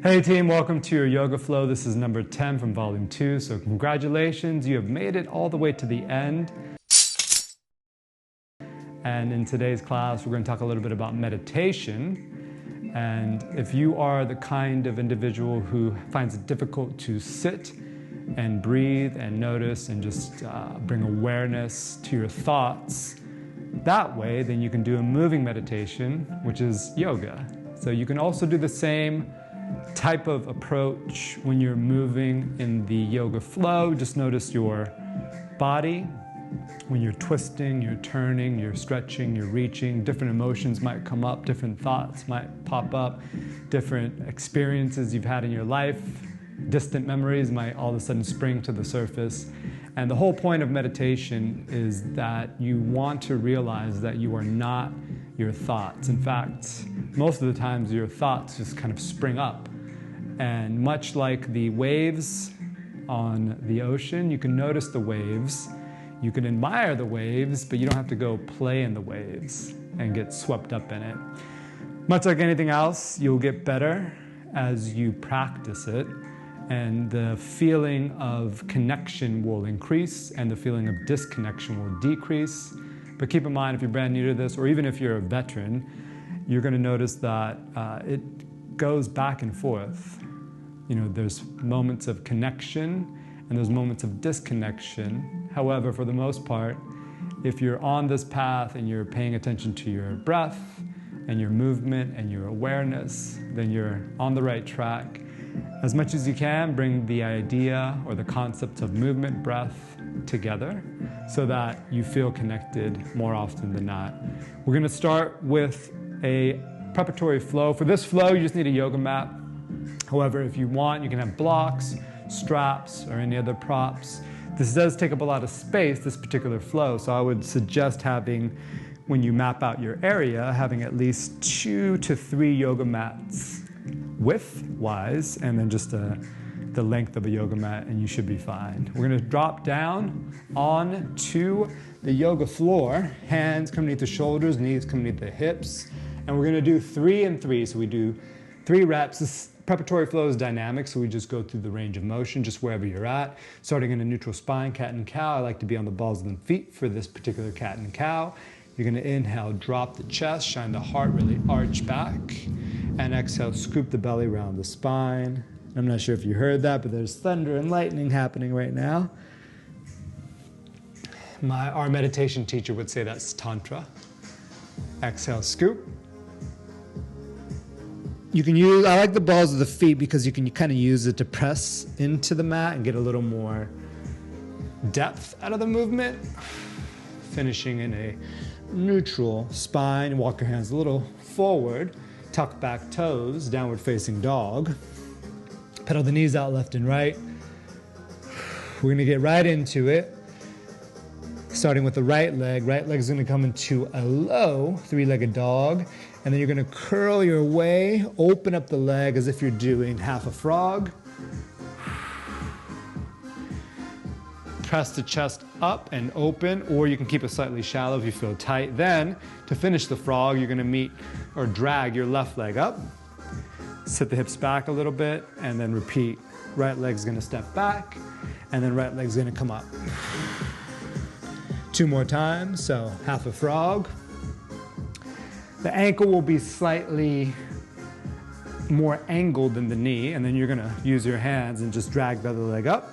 Hey team, welcome to your Yoga Flow. This is number 10 from volume 2. So congratulations, you have made it all the way to the end. And in today's class, we're going to talk a little bit about meditation. And if you are the kind of individual who finds it difficult to sit and breathe and notice and just bring awareness to your thoughts that way, then you can do a moving meditation, which is yoga. So you can also do the same type of approach when you're moving in the yoga flow. Just notice your body. When you're twisting, you're turning, you're stretching, you're reaching, different emotions might come up, different thoughts might pop up, different experiences you've had in your life, distant memories might all of a sudden spring to the surface. And the whole point of meditation is that you want to realize that you are not your thoughts. In fact, most of the times your thoughts just kind of spring up. And much like the waves on the ocean, you can notice the waves, you can admire the waves, but you don't have to go play in the waves and get swept up in it. Much like anything else, you'll get better as you practice it, and the feeling of connection will increase and the feeling of disconnection will decrease. But keep in mind, if you're brand new to this, or even if you're a veteran, you're going to notice that it goes back and forth. You know, there's moments of connection and there's moments of disconnection. However, for the most part, if you're on this path and you're paying attention to your breath and your movement and your awareness, then you're on the right track. As much as you can, bring the idea or the concept of movement, breath together so that you feel connected more often than not. We're going to start with a preparatory flow. For this flow, you just need a yoga mat. However, if you want, you can have blocks, straps, or any other props. This does take up a lot of space, this particular flow, so I would suggest having, when you map out your area, having at least 2 to 3 yoga mats width-wise, and then just the length of a yoga mat, and you should be fine. We're going to drop down onto the yoga floor, hands come beneath the shoulders, knees come beneath the hips, and we're going to do 3 and 3, so we do 3 reps. This preparatory flow is dynamic, so we just go through the range of motion, just wherever you're at. Starting in a neutral spine, cat and cow. I like to be on the balls of the feet for this particular cat and cow. You're going to inhale, drop the chest, shine the heart, really arch back. And exhale, scoop the belly around the spine. I'm not sure if you heard that, but there's thunder and lightning happening right now. Our meditation teacher would say that's Tantra. Exhale, scoop. You can use, I like the balls of the feet because you can kind of use it to press into the mat and get a little more depth out of the movement. Finishing in a neutral spine, walk your hands a little forward, tuck back toes, downward facing dog. Pedal the knees out left and right. We're going to get right into it. Starting with the right leg. Right leg's going to come into a low 3-legged dog. And then you're going to curl your way, open up the leg as if you're doing half a frog. Press the chest up and open, or you can keep it slightly shallow if you feel tight. Then, to finish the frog, you're going to meet or drag your left leg up. Sit the hips back a little bit, and then repeat. Right leg's going to step back, and then right leg's going to come up. 2 more times, so half a frog. The ankle will be slightly more angled than the knee, and then you're going to use your hands and just drag the other leg up.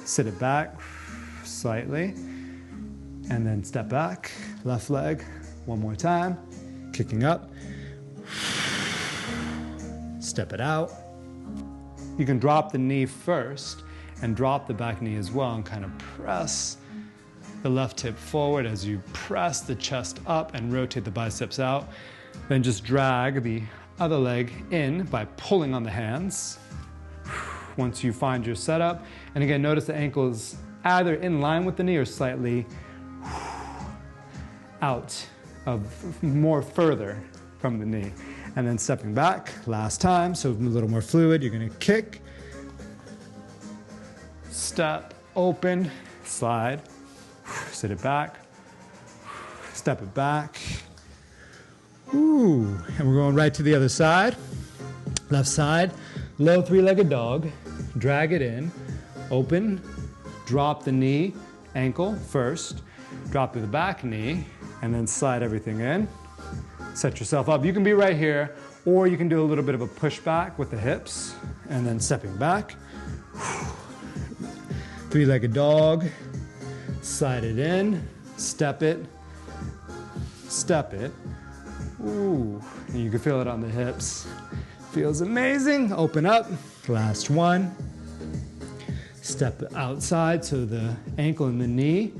Sit it back slightly, and then step back, left leg, 1 more time, kicking up. Step it out. You can drop the knee first and drop the back knee as well and kind of press the left hip forward as you press the chest up and rotate the biceps out. Then just drag the other leg in by pulling on the hands. Once you find your setup, and again, notice the ankle is either in line with the knee or slightly out of more further from the knee. And then stepping back, last time, so a little more fluid. You're going to kick, step, open, slide, sit it back, step it back. Ooh, and we're going right to the other side. Left side, low three-legged dog. Drag it in, open, drop the knee, ankle first, drop to the back knee, and then slide everything in. Set yourself up. You can be right here, or you can do a little bit of a pushback with the hips, and then stepping back. Three-legged dog, slide it in, step it, step it. Ooh, and you can feel it on the hips. Feels amazing. Open up. Last one. Step outside so the ankle and the knee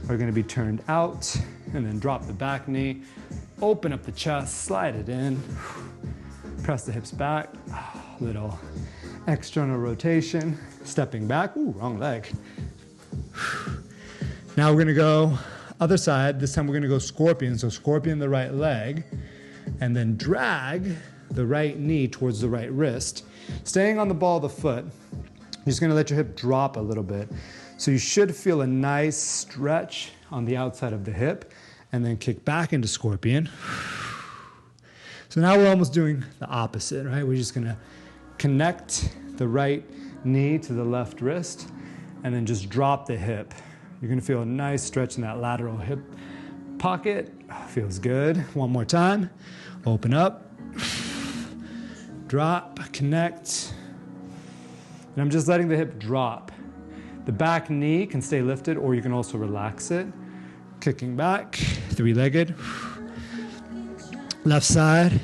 are going to be turned out, and then drop the back knee. Open up the chest, slide it in. Press the hips back. Little external rotation. Stepping back. Ooh, wrong leg. Now we're going to go other side. This time we're going to go scorpion. So scorpion the right leg, and then drag the right knee towards the right wrist. Staying on the ball of the foot, you're just gonna let your hip drop a little bit. So you should feel a nice stretch on the outside of the hip, and then kick back into scorpion. So now we're almost doing the opposite, right? We're just gonna connect the right knee to the left wrist, and then just drop the hip. You're gonna feel a nice stretch in that lateral hip pocket. Feels good. One more time. Open up. Drop, connect, and I'm just letting the hip drop. The back knee can stay lifted, or you can also relax it. Kicking back, three-legged. Left side,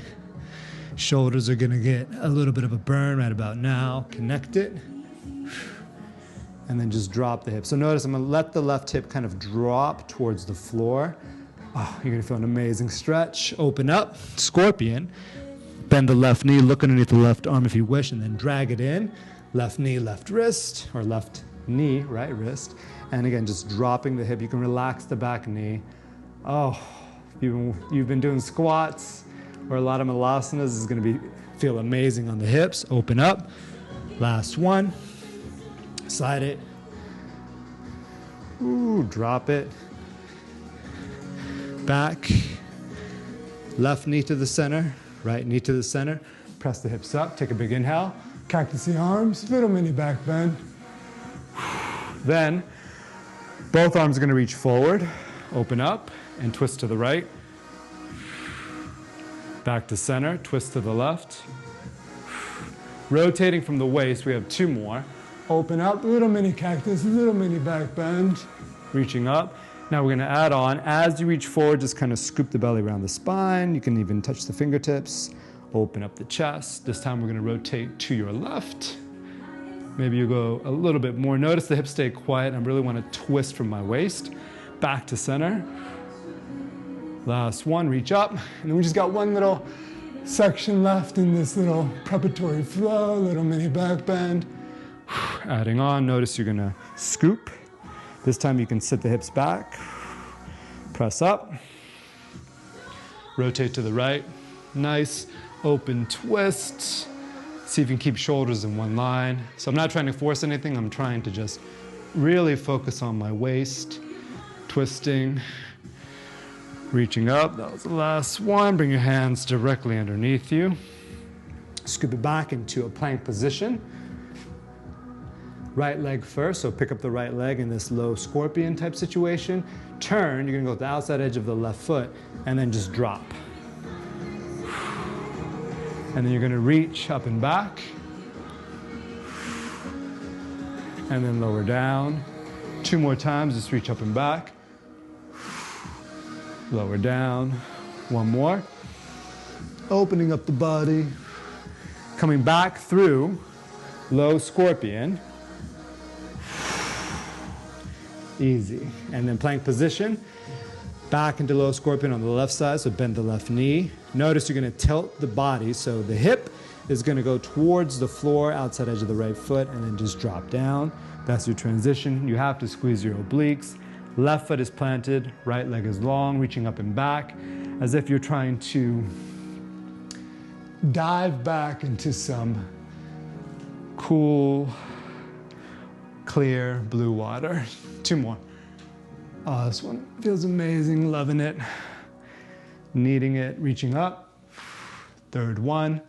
shoulders are gonna get a little bit of a burn right about now. Connect it, and then just drop the hip. So notice I'm gonna let the left hip kind of drop towards the floor. Oh, you're gonna feel an amazing stretch. Open up, scorpion. Bend the left knee, look underneath the left arm if you wish, and then drag it in. Left knee, left wrist, or left knee, right wrist. And again, just dropping the hip. You can relax the back knee. Oh, you've been doing squats or a lot of malasanas. This is gonna feel amazing on the hips. Open up. Last one. Slide it. Ooh, drop it. Back. Left knee to the center. Right knee to the center, press the hips up, take a big inhale, cactusy arms, little mini back bend. Then, both arms are gonna reach forward, open up, and twist to the right. Back to center, twist to the left. Rotating from the waist, we have two more. Open up, little mini cactus, little mini back bend. Reaching up. Now we're gonna add on, as you reach forward, just kind of scoop the belly around the spine. You can even touch the fingertips, open up the chest. This time we're gonna rotate to your left. Maybe you go a little bit more. Notice the hips stay quiet. I really wanna twist from my waist. Back to center. Last one, reach up. And then we just got one little section left in this little preparatory flow, little mini back bend. Adding on, notice you're gonna scoop. This time you can sit the hips back, press up, rotate to the right. Nice open twist. See if you can keep shoulders in one line. So I'm not trying to force anything. I'm trying to just really focus on my waist, twisting, reaching up. That was the last one. Bring your hands directly underneath you. Scoop it back into a plank position. Right leg first, so pick up the right leg in this low scorpion type situation. Turn, you're gonna go to the outside edge of the left foot, and then just drop. And then you're gonna reach up and back. And then lower down. Two more times, just reach up and back. Lower down. One more. Opening up the body. Coming back through low scorpion. Easy. And then plank position, back into low scorpion on the left side, so bend the left knee. Notice you're gonna tilt the body, so the hip is gonna go towards the floor, outside edge of the right foot, and then just drop down. That's your transition. You have to squeeze your obliques. Left foot is planted, right leg is long, reaching up and back, as if you're trying to dive back into some cool, clear blue water. Two more. Oh, this one feels amazing, loving it. Kneading it, reaching up. Third one.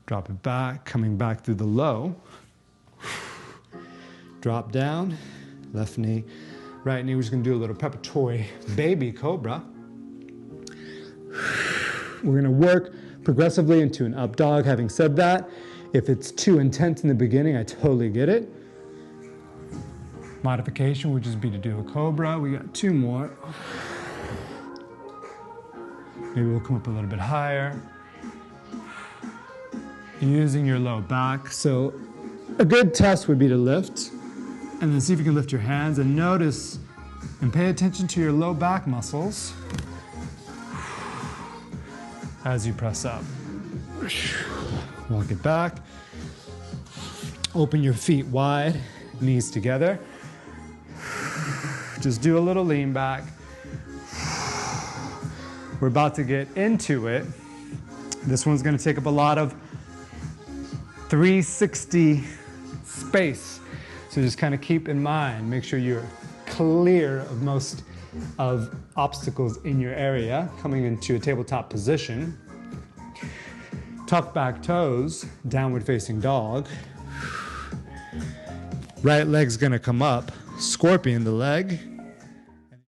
Drop it back, coming back through the low. Drop down, left knee, right knee. We're just gonna do a little preparatory baby cobra. We're gonna work progressively into an up dog. Having said that, if it's too intense in the beginning, I totally get it. Modification would just be to do a cobra. We got 2 more. Maybe we'll come up a little bit higher. Using your low back. So a good test would be to lift and then see if you can lift your hands and notice and pay attention to your low back muscles as you press up. Walk it back. Open your feet wide, knees together. Just do a little lean back. We're about to get into it. This one's going to take up a lot of 360 space. So just kind of keep in mind, make sure you're clear of most of obstacles in your area, coming into a tabletop position. Tuck back toes, downward facing dog. Right leg's gonna come up, scorpion the leg.